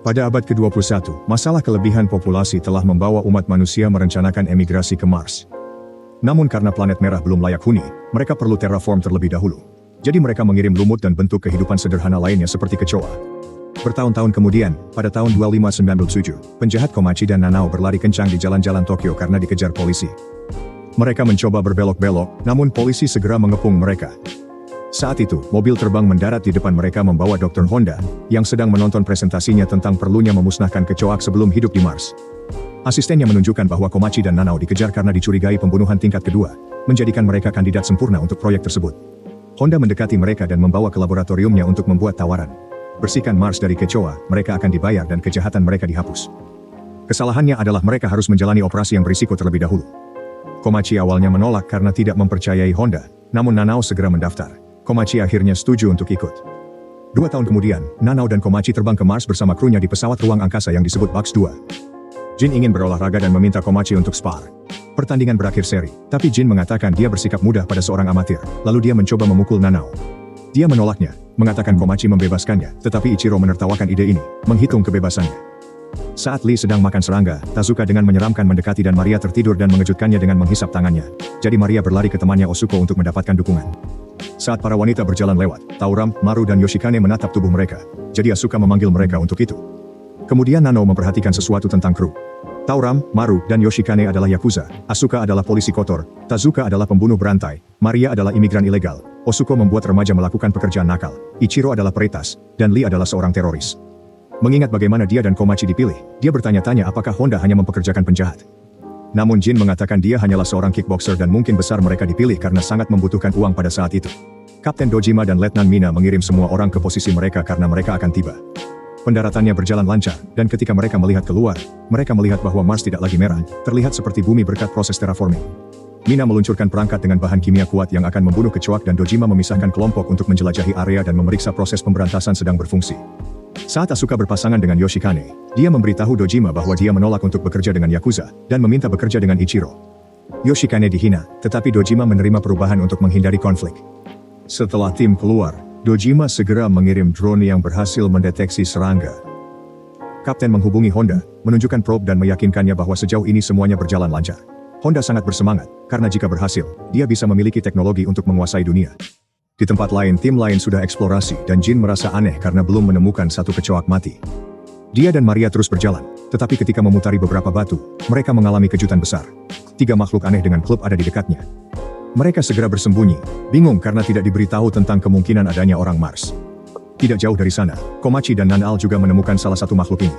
Pada abad ke-21, masalah kelebihan populasi telah membawa umat manusia merencanakan emigrasi ke Mars. Namun karena planet merah belum layak huni, mereka perlu terraform terlebih dahulu. Jadi mereka mengirim lumut dan bentuk kehidupan sederhana lainnya seperti kecoa. Bertahun-tahun kemudian, pada tahun 2597, penjahat Komachi dan Nanao berlari kencang di jalan-jalan Tokyo karena dikejar polisi. Mereka mencoba berbelok-belok, namun polisi segera mengepung mereka. Saat itu, mobil terbang mendarat di depan mereka membawa Dr. Honda, yang sedang menonton presentasinya tentang perlunya memusnahkan kecoak sebelum hidup di Mars. Asistennya menunjukkan bahwa Komachi dan Nanao dikejar karena dicurigai pembunuhan tingkat kedua, menjadikan mereka kandidat sempurna untuk proyek tersebut. Honda mendekati mereka dan membawa ke laboratoriumnya untuk membuat tawaran. Bersihkan Mars dari kecoa, mereka akan dibayar dan kejahatan mereka dihapus. Kesalahannya adalah mereka harus menjalani operasi yang berisiko terlebih dahulu. Komachi awalnya menolak karena tidak mempercayai Honda, namun Nanao segera mendaftar. Komachi akhirnya setuju untuk ikut. 2 tahun kemudian, Nanao dan Komachi terbang ke Mars bersama krunya di pesawat ruang angkasa yang disebut Bugs 2. Jin ingin berolahraga dan meminta Komachi untuk spar. Pertandingan berakhir seri, tapi Jin mengatakan dia bersikap mudah pada seorang amatir, lalu dia mencoba memukul Nanao. Dia menolaknya, mengatakan Komachi membebaskannya, tetapi Ichiro menertawakan ide ini, menghitung kebebasannya. Saat Lee sedang makan serangga, Tazuka dengan menyeramkan mendekati dan Maria tertidur dan mengejutkannya dengan menghisap tangannya. Jadi Maria berlari ke temannya Osuko untuk mendapatkan dukungan. Saat para wanita berjalan lewat, Tauram, Maru dan Yoshikane menatap tubuh mereka. Jadi Asuka memanggil mereka untuk itu. Kemudian Nanao memperhatikan sesuatu tentang kru. Tauram, Maru, dan Yoshikane adalah Yakuza, Asuka adalah polisi kotor, Tazuka adalah pembunuh berantai, Maria adalah imigran ilegal, Osuko membuat remaja melakukan pekerjaan nakal, Ichiro adalah peretas, dan Lee adalah seorang teroris. Mengingat bagaimana dia dan Komachi dipilih, dia bertanya-tanya apakah Honda hanya mempekerjakan penjahat. Namun Jin mengatakan dia hanyalah seorang kickboxer dan mungkin besar mereka dipilih karena sangat membutuhkan uang pada saat itu. Kapten Dojima dan Letnan Mina mengirim semua orang ke posisi mereka karena mereka akan tiba. Pendaratannya berjalan lancar, dan ketika mereka melihat keluar, mereka melihat bahwa Mars tidak lagi merah, terlihat seperti bumi berkat proses terraforming. Mina meluncurkan perangkat dengan bahan kimia kuat yang akan membunuh kecoak dan Dojima memisahkan kelompok untuk menjelajahi area dan memeriksa proses pemberantasan sedang berfungsi. Saat Asuka berpasangan dengan Yoshikane, dia memberitahu Dojima bahwa dia menolak untuk bekerja dengan Yakuza, dan meminta bekerja dengan Ichiro. Yoshikane dihina, tetapi Dojima menerima perubahan untuk menghindari konflik. Setelah tim keluar, Dojima segera mengirim drone yang berhasil mendeteksi serangga. Kapten menghubungi Honda, menunjukkan probe dan meyakinkannya bahwa sejauh ini semuanya berjalan lancar. Honda sangat bersemangat, karena jika berhasil, dia bisa memiliki teknologi untuk menguasai dunia. Di tempat lain tim lain sudah eksplorasi dan Jin merasa aneh karena belum menemukan satu kecoak mati. Dia dan Maria terus berjalan, tetapi ketika memutari beberapa batu, mereka mengalami kejutan besar. 3 makhluk aneh dengan klub ada di dekatnya. Mereka segera bersembunyi, bingung karena tidak diberitahu tentang kemungkinan adanya orang Mars. Tidak jauh dari sana, Komachi dan Nanao juga menemukan salah satu makhluk ini.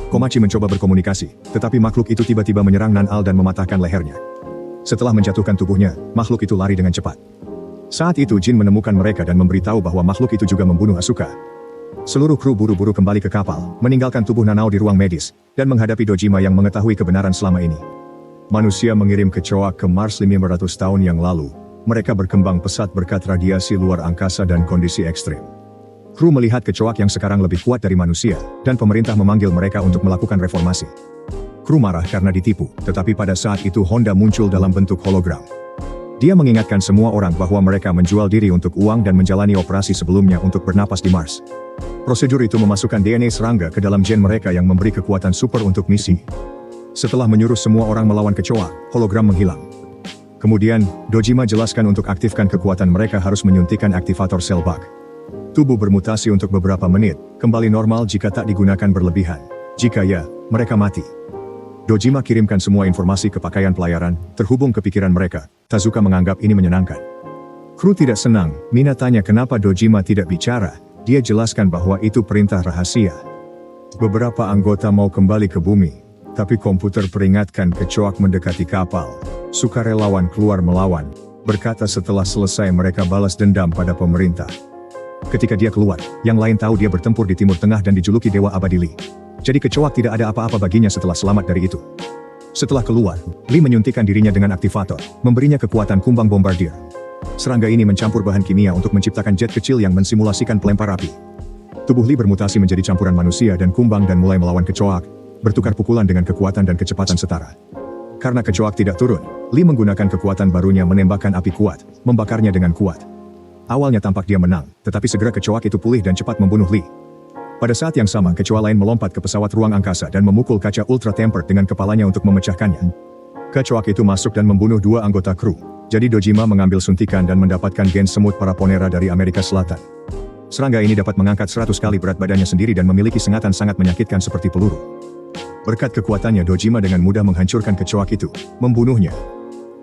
Komachi mencoba berkomunikasi, tetapi makhluk itu tiba-tiba menyerang Nanao dan mematahkan lehernya. Setelah menjatuhkan tubuhnya, makhluk itu lari dengan cepat. Saat itu Jin menemukan mereka dan memberitahu bahwa makhluk itu juga membunuh Asuka. Seluruh kru buru-buru kembali ke kapal, meninggalkan tubuh Nanao di ruang medis, dan menghadapi Dojima yang mengetahui kebenaran selama ini. Manusia mengirim kecoak ke Mars 500 tahun yang lalu. Mereka berkembang pesat berkat radiasi luar angkasa dan kondisi ekstrim. Kru melihat kecoak yang sekarang lebih kuat dari manusia, dan pemerintah memanggil mereka untuk melakukan reformasi. Kru marah karena ditipu, tetapi pada saat itu Honda muncul dalam bentuk hologram. Dia mengingatkan semua orang bahwa mereka menjual diri untuk uang dan menjalani operasi sebelumnya untuk bernapas di Mars. Prosedur itu memasukkan DNA serangga ke dalam gen mereka yang memberi kekuatan super untuk misi. Setelah menyuruh semua orang melawan kecoa, hologram menghilang. Kemudian, Dojima jelaskan untuk aktifkan kekuatan mereka harus menyuntikkan aktivator sel bug. Tubuh bermutasi untuk beberapa menit, kembali normal jika tak digunakan berlebihan. Jika ya, mereka mati. Dojima kirimkan semua informasi ke pakaian pelayaran, terhubung ke pikiran mereka. Tazuka menganggap ini menyenangkan. Kru tidak senang, Mina tanya kenapa Dojima tidak bicara, dia jelaskan bahwa itu perintah rahasia. Beberapa anggota mau kembali ke bumi, tapi komputer peringatkan kecoak mendekati kapal. Sukarelawan keluar melawan, berkata setelah selesai mereka balas dendam pada pemerintah. Ketika dia keluar, yang lain tahu dia bertempur di Timur Tengah dan dijuluki Dewa Abadi Lee. Jadi kecoak tidak ada apa-apa baginya setelah selamat dari itu. Setelah keluar, Lee menyuntikkan dirinya dengan aktivator, memberinya kekuatan kumbang bombardier. Serangga ini mencampur bahan kimia untuk menciptakan jet kecil yang mensimulasikan pelempar api. Tubuh Lee bermutasi menjadi campuran manusia dan kumbang dan mulai melawan kecoak, bertukar pukulan dengan kekuatan dan kecepatan setara. Karena kecoak tidak turun, Lee menggunakan kekuatan barunya menembakkan api kuat, membakarnya dengan kuat. Awalnya tampak dia menang, tetapi segera kecoak itu pulih dan cepat membunuh Lee. Pada saat yang sama, kecoa lain melompat ke pesawat ruang angkasa dan memukul kaca ultra tempered dengan kepalanya untuk memecahkannya. Kecoak itu masuk dan membunuh 2 anggota kru. Jadi Dojima mengambil suntikan dan mendapatkan gen semut Paraponera dari Amerika Selatan. Serangga ini dapat mengangkat 100 kali berat badannya sendiri dan memiliki sengatan sangat menyakitkan seperti peluru. Berkat kekuatannya, Dojima dengan mudah menghancurkan kecoak itu, membunuhnya.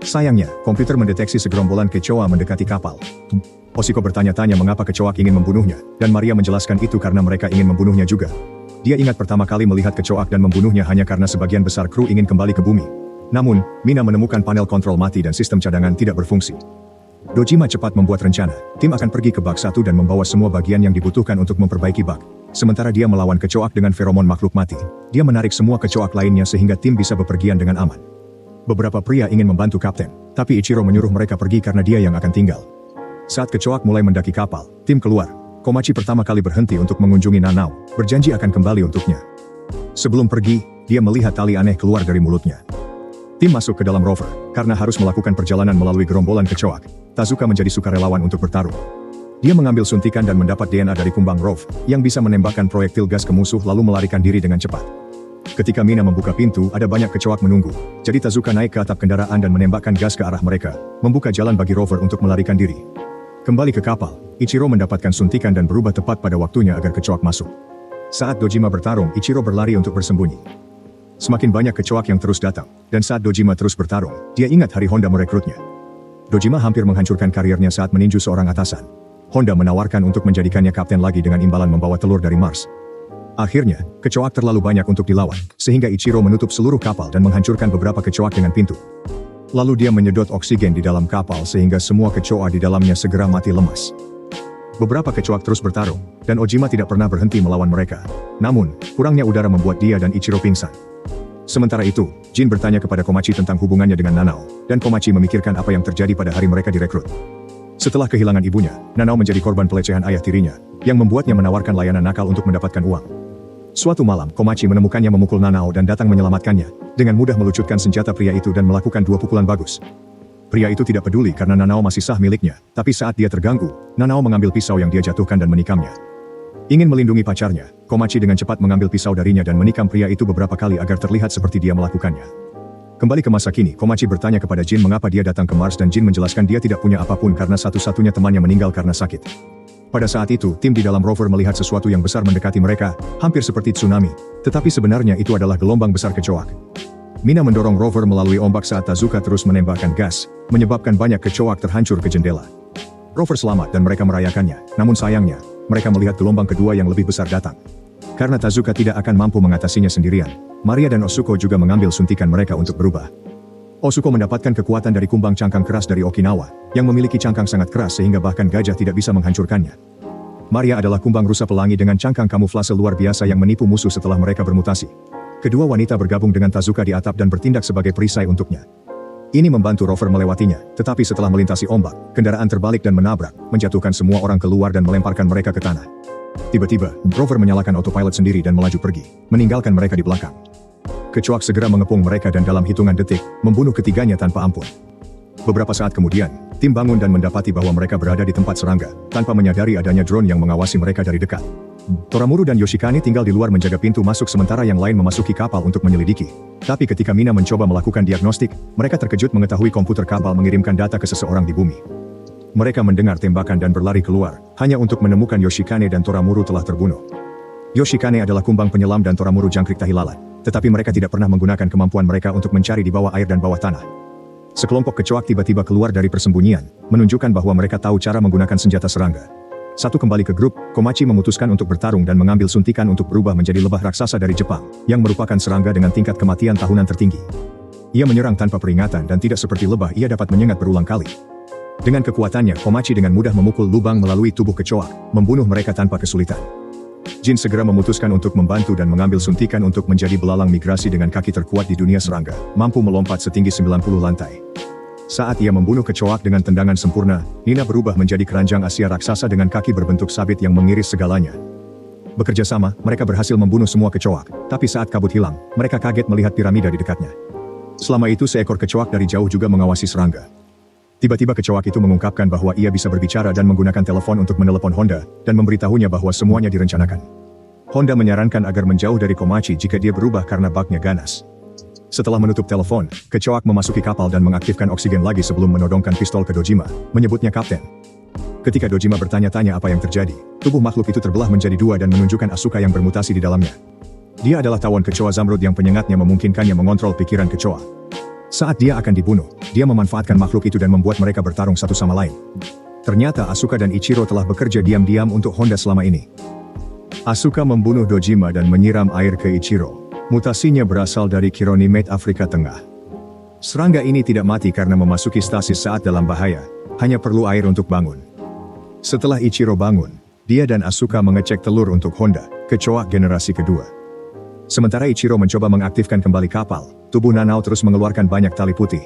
Sayangnya, komputer mendeteksi segerombolan kecoa mendekati kapal. Oshiko bertanya-tanya mengapa kecoak ingin membunuhnya, dan Maria menjelaskan itu karena mereka ingin membunuhnya juga. Dia ingat pertama kali melihat kecoak dan membunuhnya hanya karena sebagian besar kru ingin kembali ke bumi. Namun, Mina menemukan panel kontrol mati dan sistem cadangan tidak berfungsi. Dojima cepat membuat rencana. Tim akan pergi ke bak 1 dan membawa semua bagian yang dibutuhkan untuk memperbaiki bak. Sementara dia melawan kecoak dengan feromon makhluk mati. Dia menarik semua kecoak lainnya sehingga tim bisa bepergian dengan aman. Beberapa pria ingin membantu kapten, tapi Ichiro menyuruh mereka pergi karena dia yang akan tinggal. Saat kecoak mulai mendaki kapal, tim keluar. Komachi pertama kali berhenti untuk mengunjungi Nanao, berjanji akan kembali untuknya. Sebelum pergi, dia melihat tali aneh keluar dari mulutnya. Tim masuk ke dalam rover, karena harus melakukan perjalanan melalui gerombolan kecoak. Tazuka menjadi sukarelawan untuk bertarung. Dia mengambil suntikan dan mendapat DNA dari kumbang Rove, yang bisa menembakkan proyektil gas ke musuh lalu melarikan diri dengan cepat. Ketika Mina membuka pintu, ada banyak kecoak menunggu. Jadi Tazuka naik ke atap kendaraan dan menembakkan gas ke arah mereka, membuka jalan bagi rover untuk melarikan diri. Kembali ke kapal, Ichiro mendapatkan suntikan dan berubah tepat pada waktunya agar kecoak masuk. Saat Dojima bertarung, Ichiro berlari untuk bersembunyi. Semakin banyak kecoak yang terus datang, dan saat Dojima terus bertarung, dia ingat hari Honda merekrutnya. Dojima hampir menghancurkan karirnya saat meninju seorang atasan. Honda menawarkan untuk menjadikannya kapten lagi dengan imbalan membawa telur dari Mars. Akhirnya, kecoak terlalu banyak untuk dilawan, sehingga Ichiro menutup seluruh kapal dan menghancurkan beberapa kecoak dengan pintu. Lalu dia menyedot oksigen di dalam kapal sehingga semua kecoa di dalamnya segera mati lemas. Beberapa kecoak terus bertarung, dan Ojima tidak pernah berhenti melawan mereka. Namun, kurangnya udara membuat dia dan Ichiro pingsan. Sementara itu, Jin bertanya kepada Komachi tentang hubungannya dengan Nanao, dan Komachi memikirkan apa yang terjadi pada hari mereka direkrut. Setelah kehilangan ibunya, Nanao menjadi korban pelecehan ayah tirinya, yang membuatnya menawarkan layanan nakal untuk mendapatkan uang. Suatu malam, Komachi menemukannya memukul Nanao dan datang menyelamatkannya, dengan mudah melucutkan senjata pria itu dan melakukan 2 pukulan bagus. Pria itu tidak peduli karena Nanao masih sah miliknya, tapi saat dia terganggu, Nanao mengambil pisau yang dia jatuhkan dan menikamnya. Ingin melindungi pacarnya, Komachi dengan cepat mengambil pisau darinya dan menikam pria itu beberapa kali agar terlihat seperti dia melakukannya. Kembali ke masa kini, Komachi bertanya kepada Jin mengapa dia datang ke Mars dan Jin menjelaskan dia tidak punya apapun karena satu-satunya temannya meninggal karena sakit. Pada saat itu, tim di dalam rover melihat sesuatu yang besar mendekati mereka, hampir seperti tsunami, tetapi sebenarnya itu adalah gelombang besar kecoak. Mina mendorong rover melalui ombak saat Tazuka terus menembakkan gas, menyebabkan banyak kecoak terhancur ke jendela. Rover selamat dan mereka merayakannya, namun sayangnya, mereka melihat gelombang kedua yang lebih besar datang. Karena Tazuka tidak akan mampu mengatasinya sendirian, Maria dan Osuko juga mengambil suntikan mereka untuk berubah. Osuko mendapatkan kekuatan dari kumbang cangkang keras dari Okinawa, yang memiliki cangkang sangat keras sehingga bahkan gajah tidak bisa menghancurkannya. Maria adalah kumbang rusa pelangi dengan cangkang kamuflase luar biasa yang menipu musuh setelah mereka bermutasi. Kedua wanita bergabung dengan Tazuka di atap dan bertindak sebagai perisai untuknya. Ini membantu rover melewatinya, tetapi setelah melintasi ombak, kendaraan terbalik dan menabrak, menjatuhkan semua orang keluar dan melemparkan mereka ke tanah. Tiba-tiba, rover menyalakan autopilot sendiri dan melaju pergi, meninggalkan mereka di belakang. Kecoak segera mengepung mereka dan dalam hitungan detik, membunuh ketiganya tanpa ampun. Beberapa saat kemudian, tim bangun dan mendapati bahwa mereka berada di tempat serangga, tanpa menyadari adanya drone yang mengawasi mereka dari dekat. Toramuru dan Yoshikane tinggal di luar menjaga pintu masuk sementara yang lain memasuki kapal untuk menyelidiki. Tapi ketika Mina mencoba melakukan diagnostik, mereka terkejut mengetahui komputer kapal mengirimkan data ke seseorang di bumi. Mereka mendengar tembakan dan berlari keluar, hanya untuk menemukan Yoshikane dan Toramuru telah terbunuh. Yoshikane adalah kumbang penyelam dan Toramuru jangkrik tahi lalat, tetapi mereka tidak pernah menggunakan kemampuan mereka untuk mencari di bawah air dan bawah tanah. Sekelompok kecoak tiba-tiba keluar dari persembunyian, menunjukkan bahwa mereka tahu cara menggunakan senjata serangga. Satu kembali ke grup, Komachi memutuskan untuk bertarung dan mengambil suntikan untuk berubah menjadi lebah raksasa dari Jepang, yang merupakan serangga dengan tingkat kematian tahunan tertinggi. Ia menyerang tanpa peringatan dan tidak seperti lebah ia dapat menyengat berulang kali. Dengan kekuatannya, Komachi dengan mudah memukul lubang melalui tubuh kecoak, membunuh mereka tanpa kesulitan. Jin segera memutuskan untuk membantu dan mengambil suntikan untuk menjadi belalang migrasi dengan kaki terkuat di dunia serangga, mampu melompat setinggi 90 lantai. Saat ia membunuh kecoak dengan tendangan sempurna, Nina berubah menjadi keranjang Asia raksasa dengan kaki berbentuk sabit yang mengiris segalanya. Bekerja sama, mereka berhasil membunuh semua kecoak, tapi saat kabut hilang, mereka kaget melihat piramida di dekatnya. Selama itu seekor kecoak dari jauh juga mengawasi serangga. Tiba-tiba kecoak itu mengungkapkan bahwa ia bisa berbicara dan menggunakan telepon untuk menelepon Honda, dan memberitahunya bahwa semuanya direncanakan. Honda menyarankan agar menjauh dari Komachi jika dia berubah karena baknya ganas. Setelah menutup telepon, kecoak memasuki kapal dan mengaktifkan oksigen lagi sebelum menodongkan pistol ke Dojima, menyebutnya kapten. Ketika Dojima bertanya-tanya apa yang terjadi, tubuh makhluk itu terbelah menjadi dua dan menunjukkan Asuka yang bermutasi di dalamnya. Dia adalah tawon kecoa Zamrud yang penyengatnya memungkinkannya mengontrol pikiran kecoa. Saat dia akan dibunuh, dia memanfaatkan makhluk itu dan membuat mereka bertarung satu sama lain. Ternyata Asuka dan Ichiro telah bekerja diam-diam untuk Honda selama ini. Asuka membunuh Dojima dan menyiram air ke Ichiro. Mutasinya berasal dari Chironimate Afrika Tengah. Serangga ini tidak mati karena memasuki stasis saat dalam bahaya, hanya perlu air untuk bangun. Setelah Ichiro bangun, dia dan Asuka mengecek telur untuk Honda, kecoa generasi kedua. Sementara Ichiro mencoba mengaktifkan kembali kapal, tubuh Nanao terus mengeluarkan banyak tali putih.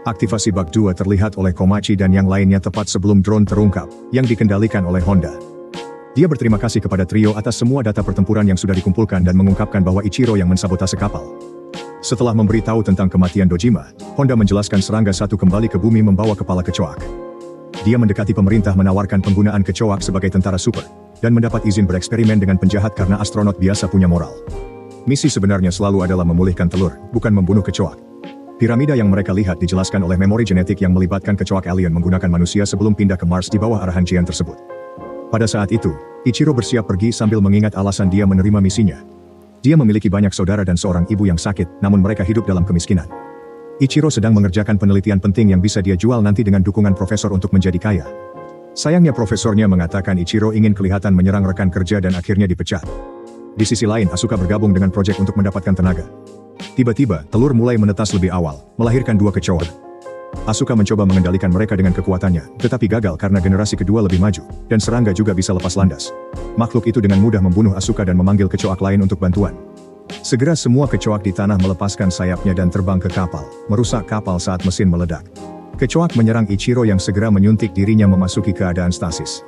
Aktivasi bak 2 terlihat oleh Komachi dan yang lainnya tepat sebelum drone terungkap, yang dikendalikan oleh Honda. Dia berterima kasih kepada trio atas semua data pertempuran yang sudah dikumpulkan dan mengungkapkan bahwa Ichiro yang mensabotase kapal. Setelah memberitahu tentang kematian Dojima, Honda menjelaskan serangga satu kembali ke bumi membawa kepala kecoak. Dia mendekati pemerintah menawarkan penggunaan kecoak sebagai tentara super, dan mendapat izin bereksperimen dengan penjahat karena astronot biasa punya moral. Misi sebenarnya selalu adalah memulihkan telur, bukan membunuh kecoak. Piramida yang mereka lihat dijelaskan oleh memori genetik yang melibatkan kecoak alien menggunakan manusia sebelum pindah ke Mars di bawah arahan Jian tersebut. Pada saat itu, Ichiro bersiap pergi sambil mengingat alasan dia menerima misinya. Dia memiliki banyak saudara dan seorang ibu yang sakit, namun mereka hidup dalam kemiskinan. Ichiro sedang mengerjakan penelitian penting yang bisa dia jual nanti dengan dukungan profesor untuk menjadi kaya. Sayangnya profesornya mengatakan Ichiro ingin kelihatan menyerang rekan kerja dan akhirnya dipecat. Di sisi lain, Asuka bergabung dengan proyek untuk mendapatkan tenaga. Tiba-tiba, telur mulai menetas lebih awal, melahirkan dua kecoa. Asuka mencoba mengendalikan mereka dengan kekuatannya, tetapi gagal karena generasi kedua lebih maju, dan serangga juga bisa lepas landas. Makhluk itu dengan mudah membunuh Asuka dan memanggil kecoak lain untuk bantuan. Segera semua kecoak di tanah melepaskan sayapnya dan terbang ke kapal, merusak kapal saat mesin meledak. Kecoak menyerang Ichiro yang segera menyuntik dirinya memasuki keadaan stasis.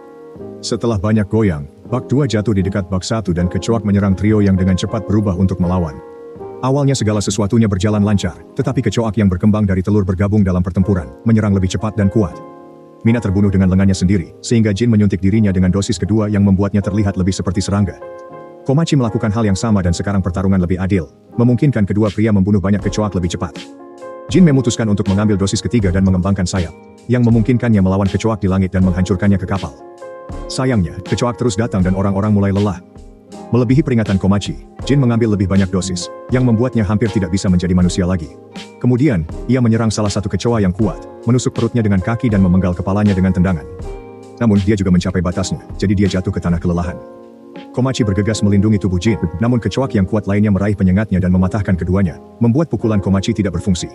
Setelah banyak goyang, bak 2 jatuh di dekat bak 1 dan kecoak menyerang trio yang dengan cepat berubah untuk melawan. Awalnya segala sesuatunya berjalan lancar, tetapi kecoak yang berkembang dari telur bergabung dalam pertempuran, menyerang lebih cepat dan kuat. Mina terbunuh dengan lengannya sendiri, sehingga Jin menyuntik dirinya dengan dosis kedua yang membuatnya terlihat lebih seperti serangga. Komachi melakukan hal yang sama dan sekarang pertarungan lebih adil, memungkinkan kedua pria membunuh banyak kecoak lebih cepat. Jin memutuskan untuk mengambil dosis ketiga dan mengembangkan sayap, yang memungkinkannya melawan kecoak di langit dan menghancurkannya ke kapal. Sayangnya, kecoak terus datang dan orang-orang mulai lelah. Melebihi peringatan Komachi, Jin mengambil lebih banyak dosis, yang membuatnya hampir tidak bisa menjadi manusia lagi. Kemudian, ia menyerang salah satu kecoa yang kuat, menusuk perutnya dengan kaki dan memenggal kepalanya dengan tendangan. Namun dia juga mencapai batasnya, jadi dia jatuh ke tanah kelelahan. Komachi bergegas melindungi tubuh Jin, namun kecoak yang kuat lainnya meraih penyengatnya dan mematahkan keduanya, membuat pukulan Komachi tidak berfungsi.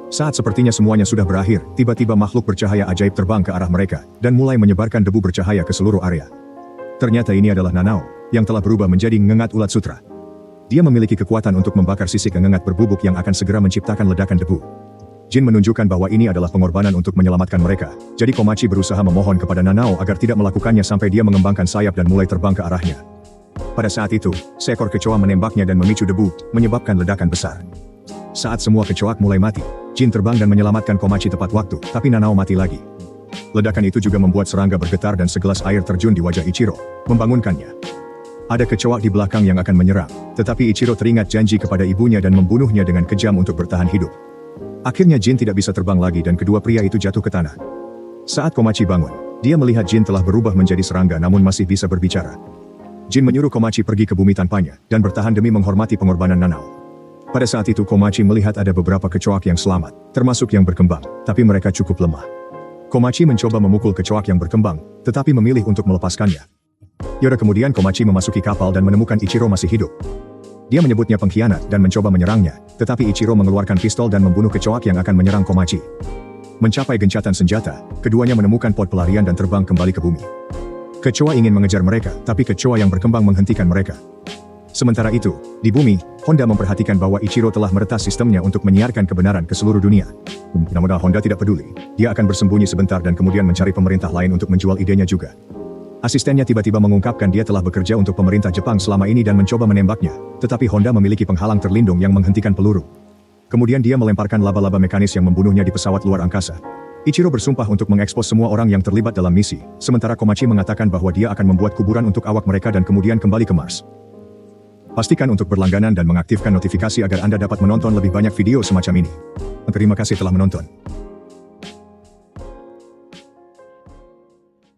Saat sepertinya semuanya sudah berakhir, tiba-tiba makhluk bercahaya ajaib terbang ke arah mereka, dan mulai menyebarkan debu bercahaya ke seluruh area. Ternyata ini adalah Nanao, yang telah berubah menjadi ngengat ulat sutra. Dia memiliki kekuatan untuk membakar sisik ngengat berbubuk yang akan segera menciptakan ledakan debu. Jin menunjukkan bahwa ini adalah pengorbanan untuk menyelamatkan mereka, jadi Komachi berusaha memohon kepada Nanao agar tidak melakukannya sampai dia mengembangkan sayap dan mulai terbang ke arahnya. Pada saat itu, seekor kecoa menembaknya dan memicu debu, menyebabkan ledakan besar. Saat semua kecoak mulai mati, Jin terbang dan menyelamatkan Komachi tepat waktu, tapi Nanao mati lagi. Ledakan itu juga membuat serangga bergetar dan segelas air terjun di wajah Ichiro, membangunkannya. Ada kecoak di belakang yang akan menyerang, tetapi Ichiro teringat janji kepada ibunya dan membunuhnya dengan kejam untuk bertahan hidup. Akhirnya Jin tidak bisa terbang lagi dan kedua pria itu jatuh ke tanah. Saat Komachi bangun, dia melihat Jin telah berubah menjadi serangga namun masih bisa berbicara. Jin menyuruh Komachi pergi ke bumi tanpanya, dan bertahan demi menghormati pengorbanan Nanao. Pada saat itu Komachi melihat ada beberapa kecoak yang selamat, termasuk yang berkembang, tapi mereka cukup lemah. Komachi mencoba memukul kecoak yang berkembang, tetapi memilih untuk melepaskannya. Yaudah kemudian Komachi memasuki kapal dan menemukan Ichiro masih hidup. Dia menyebutnya pengkhianat dan mencoba menyerangnya, tetapi Ichiro mengeluarkan pistol dan membunuh kecoak yang akan menyerang Komachi. Mencapai gencatan senjata, keduanya menemukan pod pelarian dan terbang kembali ke bumi. Kecoa ingin mengejar mereka, tapi kecoa yang berkembang menghentikan mereka. Sementara itu, di bumi, Honda memperhatikan bahwa Ichiro telah meretas sistemnya untuk menyiarkan kebenaran ke seluruh dunia. Namun Honda tidak peduli, dia akan bersembunyi sebentar dan kemudian mencari pemerintah lain untuk menjual idenya juga. Asistennya tiba-tiba mengungkapkan dia telah bekerja untuk pemerintah Jepang selama ini dan mencoba menembaknya, tetapi Honda memiliki penghalang terlindung yang menghentikan peluru. Kemudian dia melemparkan laba-laba mekanis yang membunuhnya di pesawat luar angkasa. Ichiro bersumpah untuk mengekspos semua orang yang terlibat dalam misi, sementara Komachi mengatakan bahwa dia akan membuat kuburan untuk awak mereka dan kemudian kembali ke Mars. Pastikan untuk berlangganan dan mengaktifkan notifikasi agar Anda dapat menonton lebih banyak video semacam ini. Terima kasih telah menonton.